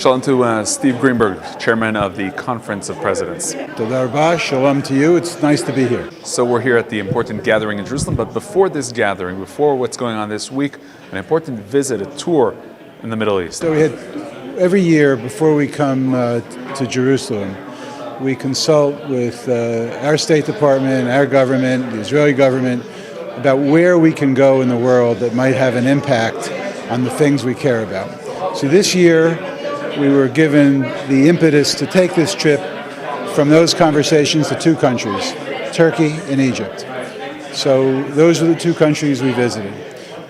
Shalom to Steve Greenberg, Chairman of the Conference of Presidents. Toda rabah, shalom to you. It's nice to be here. So we're here at the important gathering in Jerusalem, but before this gathering, before what's going on this week, an important visit, a tour in the Middle East. So we had, every year before we come to Jerusalem, we consult with our State Department, our government, the Israeli government, about where we can go in the world that might have an impact on the things we care about. So this year, we were given the impetus to take this trip from those conversations to two countries, Turkey and Egypt. So those were the two countries we visited.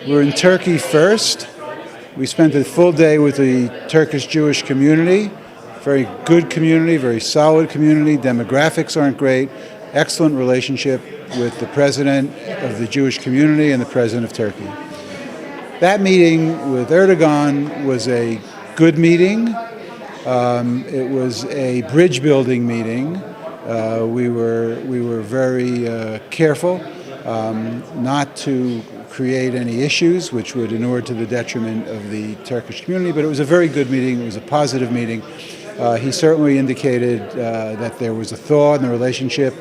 We were in Turkey first. We spent a full day with the Turkish Jewish community, very good community, very solid community. Demographics aren't great. Excellent relationship with the president of the Jewish community and the president of Turkey. That meeting with Erdogan was a good meeting. It was a bridge building meeting. We were very careful not to create any issues which would inure to the detriment of the Turkish community, but it was a very good meeting. It was a positive meeting. He certainly indicated that there was a thaw in the relationship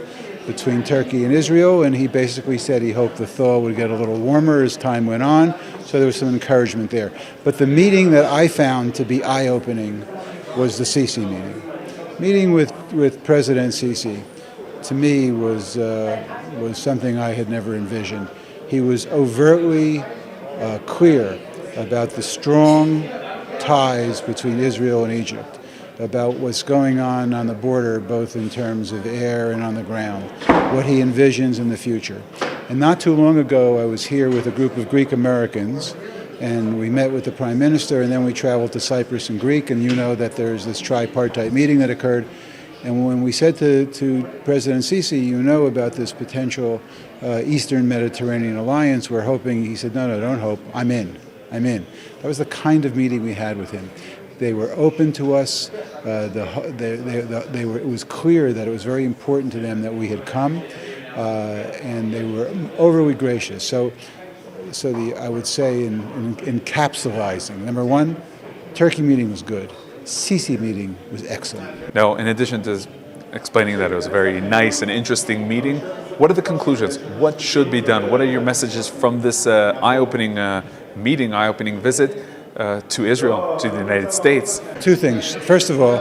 between Turkey and Israel, and he basically said he hoped the thaw would get a little warmer as time went on, so there was some encouragement there. But the meeting that I found to be eye-opening was the Sisi meeting. Meeting with President Sisi, to me, was something I had never envisioned. He was overtly clear about the strong ties between Israel and Egypt, about what's going on the border, both in terms of air and on the ground, what he envisions in the future. And not too long ago, I was here with a group of Greek Americans, and we met with the Prime Minister, and then we traveled to Cyprus and Greece, and you know that there's this tripartite meeting that occurred. And when we said to President Sisi, you know about this potential Eastern Mediterranean alliance, we're hoping, he said, no, don't hope, I'm in. That was the kind of meeting we had with him. They were open to us. It was clear that it was very important to them that we had come, and they were overly gracious. So I would say in encapsulating, number one, Turkey meeting was good. Sisi meeting was excellent. Now, in addition to explaining that it was a very nice and interesting meeting, what are the conclusions? What should be done? What are your messages from this eye-opening meeting, eye-opening visit to Israel, to the United States? Two things. First of all,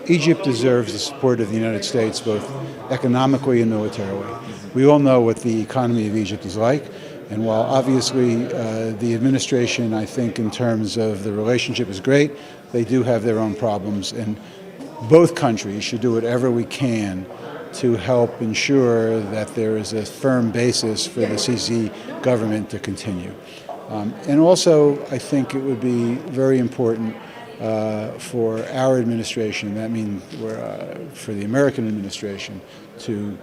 Egypt deserves the support of the United States, both economically and militarily. We all know what the economy of Egypt is like, and while obviously the administration, I think, in terms of the relationship is great, they do have their own problems, and both countries should do whatever we can to help ensure that there is a firm basis for the Sisi government to continue. And also, I think it would be very important for our administration, that means for the American administration, to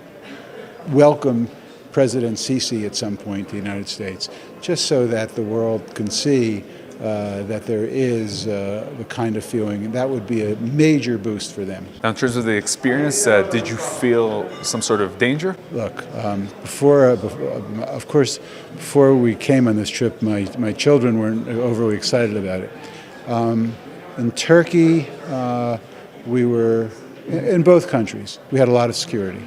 welcome President Sisi at some point to the United States, just so that the world can see that there is the kind of feeling, and that would be a major boost for them. Now, in terms of the experience, did you feel some sort of danger? Look, of course, before we came on this trip, my children weren't overly excited about it. In Turkey, we were, in both countries, we had a lot of security.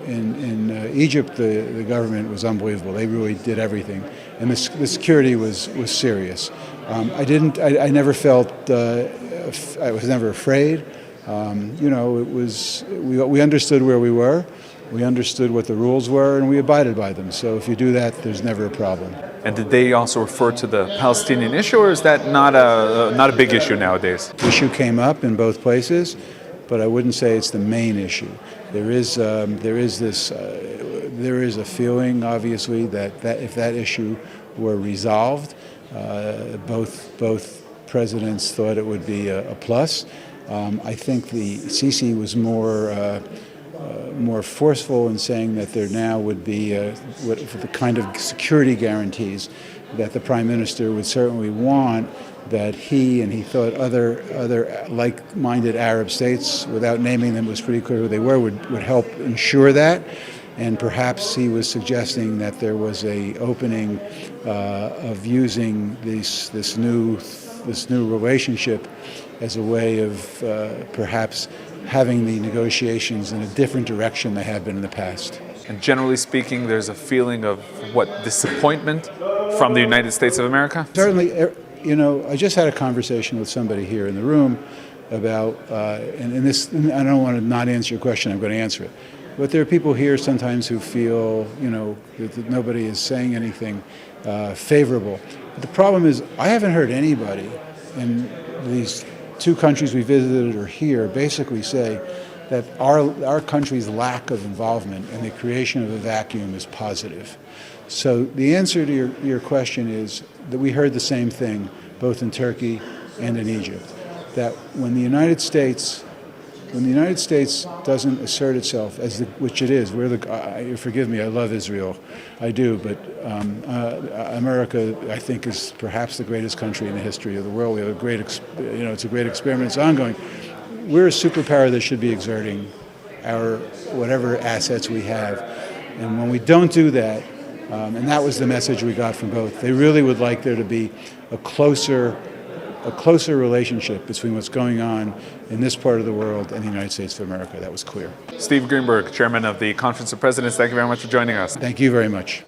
In Egypt, the government was unbelievable. They really did everything, and the security was serious. I never felt, I was never afraid. It was, we understood where we were, we understood what the rules were, and we abided by them. So if you do that, there's never a problem. And did they also refer to the Palestinian issue, or is that not a big issue nowadays? The issue came up in both places, but I wouldn't say it's the main issue. There is a feeling, obviously, that if that issue were resolved, both presidents thought it would be a plus. I think the Sisi was more forceful in saying that there now would be the kind of security guarantees that the Prime Minister would certainly want, that he thought other like-minded Arab states, without naming them, it was pretty clear who they were, would help ensure that. and perhaps he was suggesting that there was a opening of using this new relationship as a way of perhaps having the negotiations in a different direction they have been in the past. And generally speaking, there's a feeling of disappointment from the United States of America? Certainly, I just had a conversation with somebody here in the room about, and I don't want to not answer your question, I'm going to answer it. But there are people here sometimes who feel, that nobody is saying anything favorable. But the problem is, I haven't heard anybody in these two countries we visited or here basically say that our country's lack of involvement and the creation of a vacuum is positive. So the answer to your question is that we heard the same thing, both in Turkey and in Egypt, that when the United States doesn't assert itself, which it is, forgive me, I love Israel, I do, but America, I think, is perhaps the greatest country in the history of the world. We have a great, it's a great experiment, it's ongoing. We're a superpower that should be exerting our whatever assets we have, and when we don't do that, and that was the message we got from both. They really would like there to be a closer relationship between what's going on in this part of the world and the United States of America. That was clear. Steve Greenberg, Chairman of the Conference of Presidents, thank you very much for joining us. Thank you very much.